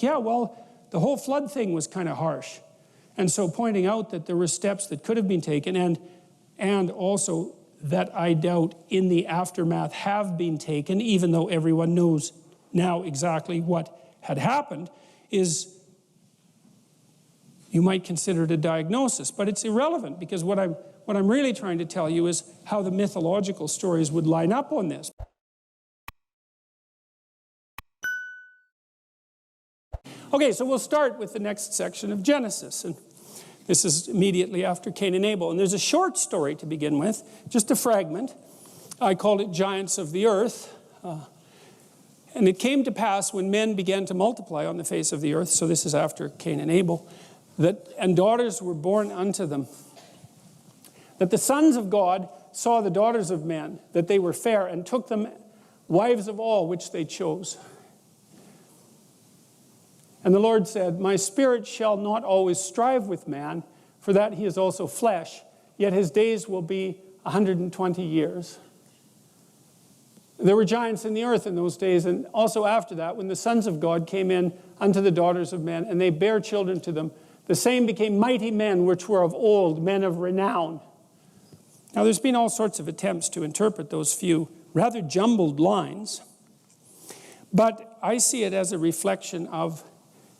yeah, well, the whole flood thing was kind of harsh. And so pointing out that there were steps that could have been taken and also that I doubt in the aftermath have been taken, even though everyone knows now exactly what had happened, is, you might consider it a diagnosis, but it's irrelevant, because what I'm really trying to tell you is how the mythological stories would line up on this. Okay, so we'll start with the next section of Genesis, and this is immediately after Cain and Abel. And there's a short story to begin with, just a fragment. I called it Giants of the Earth. And it came to pass when men began to multiply on the face of the earth, so this is after Cain and Abel, and daughters were born unto them, that the sons of God saw the daughters of men, that they were fair, and took them wives of all which they chose. And the Lord said, My spirit shall not always strive with man, for that he is also flesh, yet his days will be 120 years. There were giants in the earth in those days, and also after that, when the sons of God came in unto the daughters of men, and they bare children to them, the same became mighty men which were of old, men of renown. Now there's been all sorts of attempts to interpret those few rather jumbled lines, but I see it as a reflection of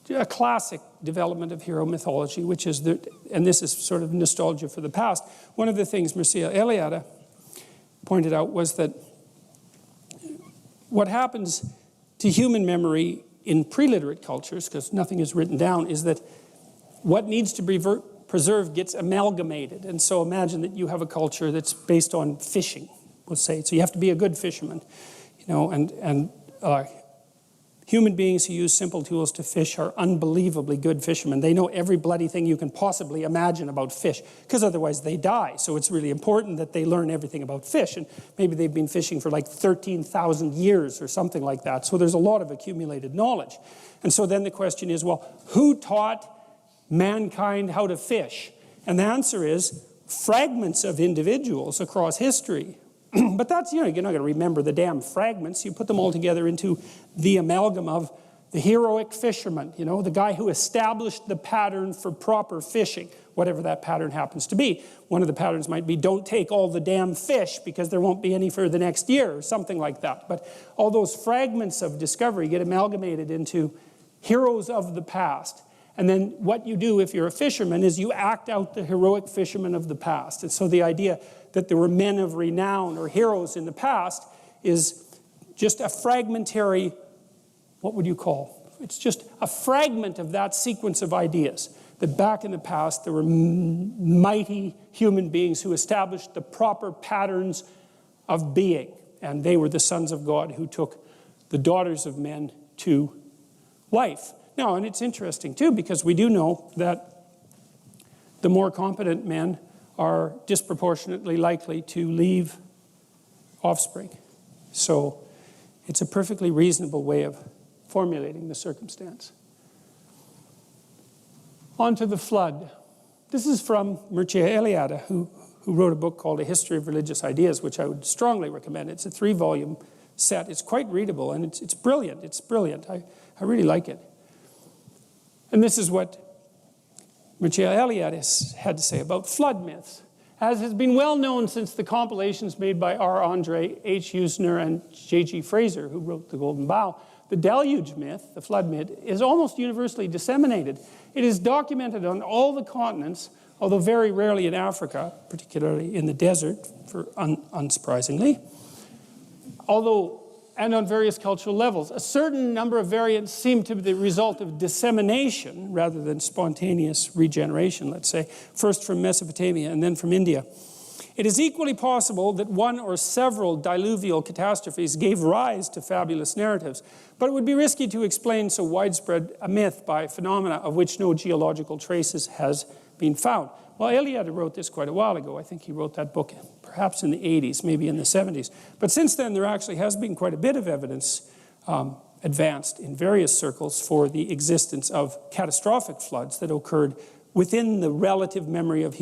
a classic development of hero mythology, which is, and this is sort of nostalgia for the past. One of the things Mircea Eliade pointed out was that what happens to human memory in pre-literate cultures, because nothing is written down, is that what needs to be preserved gets amalgamated. And so imagine that you have a culture that's based on fishing, we'll say. So you have to be a good fisherman, you know, and human beings who use simple tools to fish are unbelievably good fishermen. They know every bloody thing you can possibly imagine about fish, because otherwise they die. So it's really important that they learn everything about fish. And maybe they've been fishing for like 13,000 years or something like that. So there's a lot of accumulated knowledge. And so then the question is, well, who taught mankind how to fish? And the answer is fragments of individuals across history. But that's, you know, you're not going to remember the damn fragments. You put them all together into the amalgam of the heroic fisherman, you know, the guy who established the pattern for proper fishing, whatever that pattern happens to be. One of the patterns might be, don't take all the damn fish because there won't be any for the next year, or something like that. But all those fragments of discovery get amalgamated into heroes of the past. And then what you do if you're a fisherman is you act out the heroic fisherman of the past. And so the idea that there were men of renown or heroes in the past is just a fragmentary, what would you call? It's just a fragment of that sequence of ideas. That back in the past there were mighty human beings who established the proper patterns of being. And they were the sons of God who took the daughters of men to wife. Now, and it's interesting too, because we do know that the more competent men are disproportionately likely to leave offspring. So it's a perfectly reasonable way of formulating the circumstance. On to the flood. This is from Mircea Eliade, who wrote a book called A History of Religious Ideas, which I would strongly recommend. It's a 3-volume set. It's quite readable, and it's brilliant. It's brilliant. I really like it. And this is what Mircea Eliade had to say about flood myths. As has been well known since the compilations made by R. Andre, H. Usner, and J.G. Fraser, who wrote The Golden Bough, the deluge myth, the flood myth, is almost universally disseminated. It is documented on all the continents, although very rarely in Africa, particularly in the desert, unsurprisingly. And on various cultural levels. A certain number of variants seem to be the result of dissemination rather than spontaneous regeneration, let's say, first from Mesopotamia and then from India. It is equally possible that one or several diluvial catastrophes gave rise to fabulous narratives, but it would be risky to explain so widespread a myth by phenomena of which no geological traces has been found. Well, Eliade wrote this quite a while ago. I think he wrote that book perhaps in the 80s, maybe in the 70s. But since then, there actually has been quite a bit of evidence advanced in various circles for the existence of catastrophic floods that occurred within the relative memory of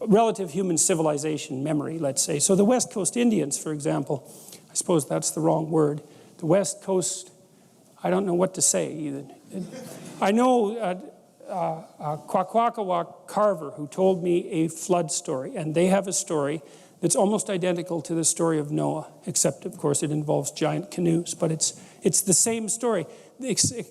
relative human civilization memory, let's say. So the West Coast Indians, for example, I suppose that's the wrong word. The West Coast I don't know what to say either. I know Kwakwaka'wakw Carver, who told me a flood story, and they have a story that's almost identical to the story of Noah, except, of course, it involves giant canoes, but it's the same story.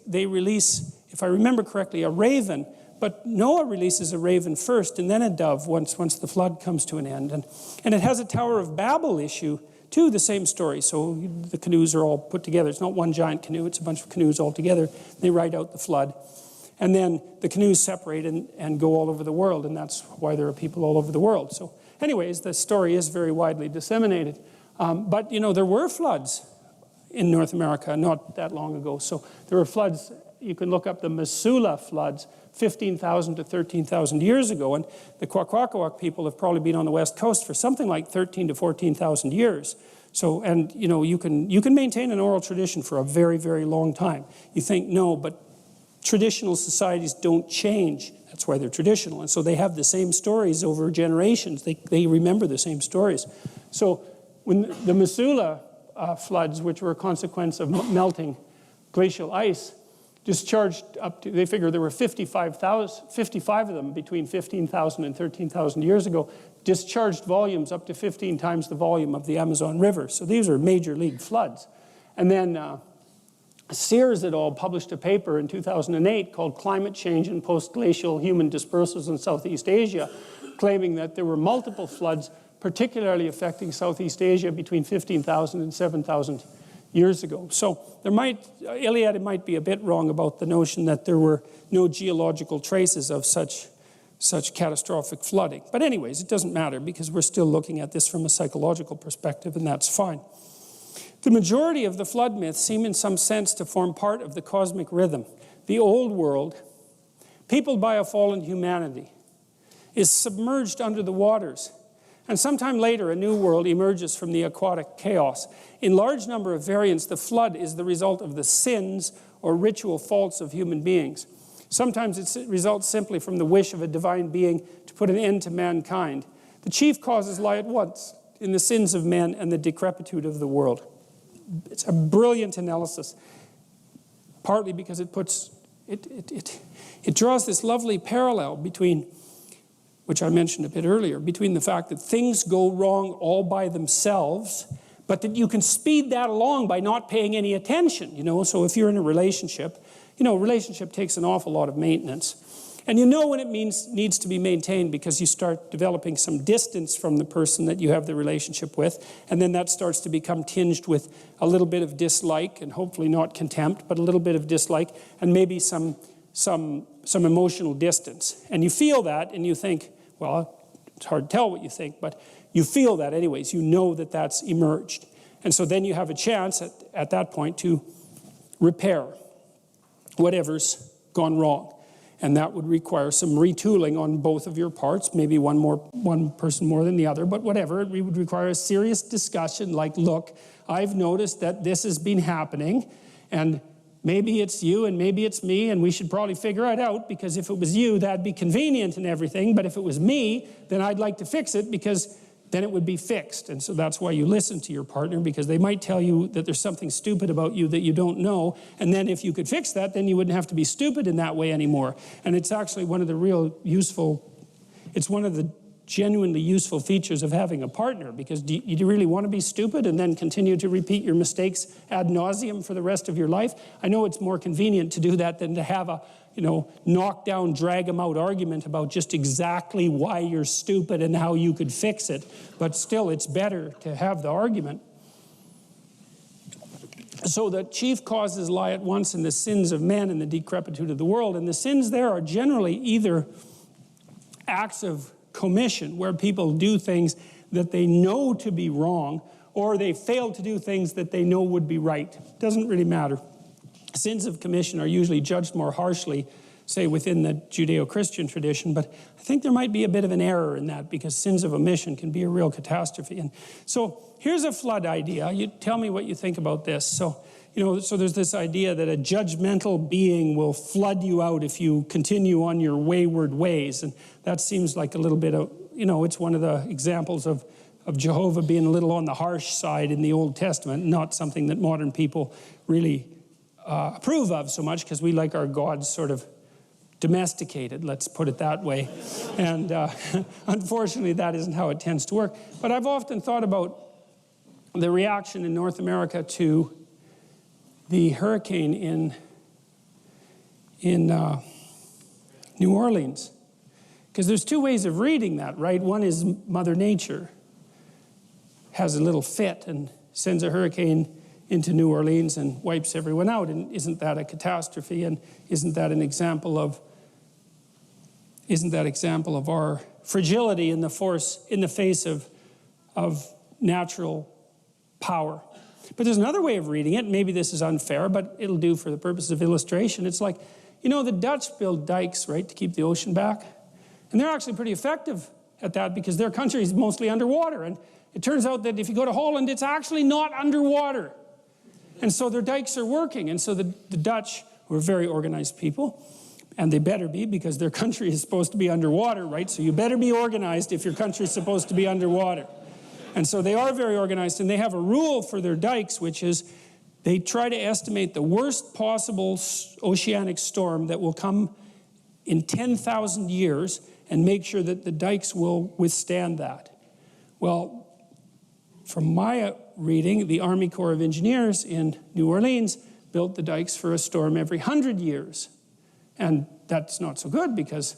They release, if I remember correctly, a raven, but Noah releases a raven first and then a dove once the flood comes to an end. And it has a Tower of Babel issue, too, the same story. So the canoes are all put together. It's not one giant canoe, it's a bunch of canoes all together. They ride out the flood. And then the canoes separate and go all over the world, and that's why there are people all over the world. So anyways, the story is very widely disseminated. But, there were floods in North America not that long ago. So there were floods. You can look up the Missoula floods 15,000 to 13,000 years ago. And the Kwakwaka'wakw people have probably been on the West Coast for something like 13 to 14,000 years. So, and, you can maintain an oral tradition for a very, very long time. You think, no, but traditional societies don't change. That's why they're traditional. And so they have the same stories over generations. They remember the same stories. So when the Missoula floods, which were a consequence of melting glacial ice, discharged up to, they figure there were 55 of them between 15,000 and 13,000 years ago, discharged volumes up to 15 times the volume of the Amazon River. So these are major league floods. And then Sears et al. Published a paper in 2008 called Climate Change and Post-Glacial Human Dispersals in Southeast Asia, claiming that there were multiple floods, particularly affecting Southeast Asia between 15,000 and 7,000 years ago. So Iliad might be a bit wrong about the notion that there were no geological traces of such catastrophic flooding. But anyways, it doesn't matter because we're still looking at this from a psychological perspective, and that's fine. The majority of the flood myths seem in some sense to form part of the cosmic rhythm. The old world, peopled by a fallen humanity, is submerged under the waters. And sometime later, a new world emerges from the aquatic chaos. In large number of variants, the flood is the result of the sins or ritual faults of human beings. Sometimes it results simply from the wish of a divine being to put an end to mankind. The chief causes lie at once in the sins of men and the decrepitude of the world. It's a brilliant analysis, partly because it draws this lovely parallel between, which I mentioned a bit earlier, between the fact that things go wrong all by themselves, but that you can speed that along by not paying any attention, So if you're in a relationship, relationship takes an awful lot of maintenance. And when it needs to be maintained because you start developing some distance from the person that you have the relationship with, and then that starts to become tinged with a little bit of dislike, and hopefully not contempt, but a little bit of dislike, and maybe some emotional distance. And you feel that, and you think, well, it's hard to tell what you think, but you feel that anyways. You know that that's emerged. And so then you have a chance at that point to repair whatever's gone wrong. And that would require some retooling on both of your parts, maybe one person more than the other, but whatever. It would require a serious discussion like, look, I've noticed that this has been happening, and maybe it's you and maybe it's me, and we should probably figure it out, because if it was you, that'd be convenient and everything, but if it was me, then I'd like to fix it, because then it would be fixed. And so that's why you listen to your partner, because they might tell you that there's something stupid about you that you don't know, and then if you could fix that, then you wouldn't have to be stupid in that way anymore. And it's actually one of the it's one of the genuinely useful features of having a partner, because do you really want to be stupid and then continue to repeat your mistakes ad nauseum for the rest of your life? I know it's more convenient to do that than to have a knock down, drag them out argument about just exactly why you're stupid and how you could fix it. But still, it's better to have the argument. So the chief causes lie at once in the sins of men and the decrepitude of the world. And the sins there are generally either acts of commission, where people do things that they know to be wrong, or they fail to do things that they know would be right. Doesn't really matter. Sins of commission are usually judged more harshly, say within the Judeo-Christian tradition, but I think there might be a bit of an error in that, because sins of omission can be a real catastrophe. And so here's a flood idea. You tell me what you think about this. So there's this idea that a judgmental being will flood you out if you continue on your wayward ways. And that seems like a little bit of, it's one of the examples of Jehovah being a little on the harsh side in the Old Testament, not something that modern people really approve of so much, because we like our gods sort of domesticated, let's put it that way. And unfortunately, that isn't how it tends to work. But I've often thought about the reaction in North America to the hurricane in New Orleans. Because there's two ways of reading that, right? One is Mother Nature has a little fit and sends a hurricane into New Orleans and wipes everyone out. And isn't that a catastrophe? And isn't that an example of our fragility in the face of natural power? But there's another way of reading it. Maybe this is unfair, but it'll do for the purpose of illustration. It's like, you know, the Dutch build dikes, right, to keep the ocean back. And they're actually pretty effective at that because their country is mostly underwater. And it turns out that if you go to Holland, it's actually not underwater. And so their dikes are working. And so the Dutch, who are very organized people, and they better be because their country is supposed to be underwater, right? So you better be organized if your country is supposed to be underwater. And so they are very organized, and they have a rule for their dikes, which is they try to estimate the worst possible oceanic storm that will come in 10,000 years and make sure that the dikes will withstand that. Well, from my reading, the Army Corps of Engineers in New Orleans built the dikes for a storm every 100 years. And that's not so good because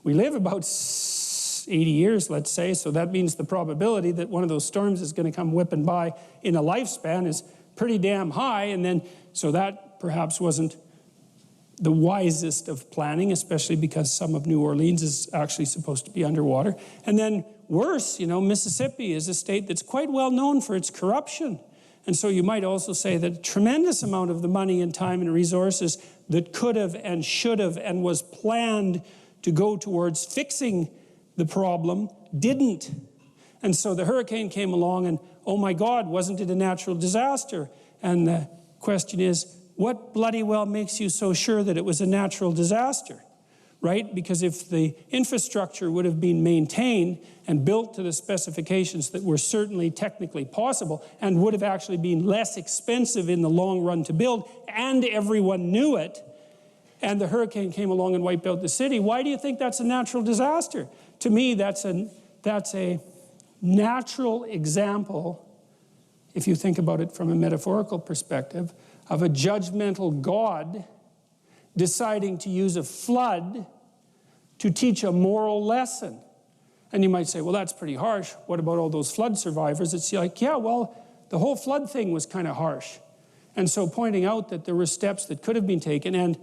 we live about 80 years, let's say, so that means the probability that one of those storms is going to come whipping by in a lifespan is pretty damn high. And then, so that perhaps wasn't the wisest of planning, especially because some of New Orleans is actually supposed to be underwater. And then worse, you know, Mississippi is a state that's quite well known for its corruption. And so you might also say that a tremendous amount of the money and time and resources that could have and should have and was planned to go towards fixing the problem didn't. And so the hurricane came along and, oh my God, wasn't it a natural disaster? And the question is, what bloody well makes you so sure that it was a natural disaster, right? Because if the infrastructure would have been maintained and built to the specifications that were certainly technically possible and would have actually been less expensive in the long run to build, and everyone knew it, and the hurricane came along and wiped out the city, why do you think that's a natural disaster? To me, that's a natural example, if you think about it from a metaphorical perspective, of a judgmental God deciding to use a flood to teach a moral lesson. And you might say, well, that's pretty harsh. What about all those flood survivors? It's like, yeah, well, the whole flood thing was kind of harsh. And so pointing out that there were steps that could have been taken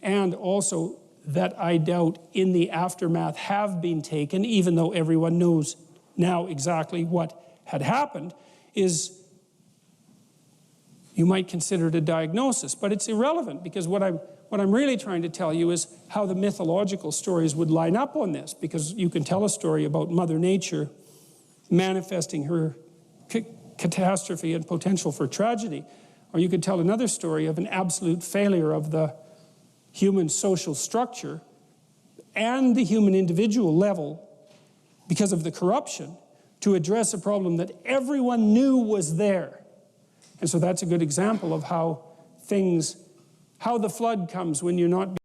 and also that I doubt in the aftermath have been taken, even though everyone knows now exactly what had happened, is you might consider it a diagnosis, but it's irrelevant because what I'm really trying to tell you is how the mythological stories would line up on this, because you can tell a story about Mother Nature manifesting her catastrophe and potential for tragedy, or you could tell another story of an absolute failure of the human social structure and the human individual level because of the corruption to address a problem that everyone knew was there. And so that's a good example of how the flood comes when you're not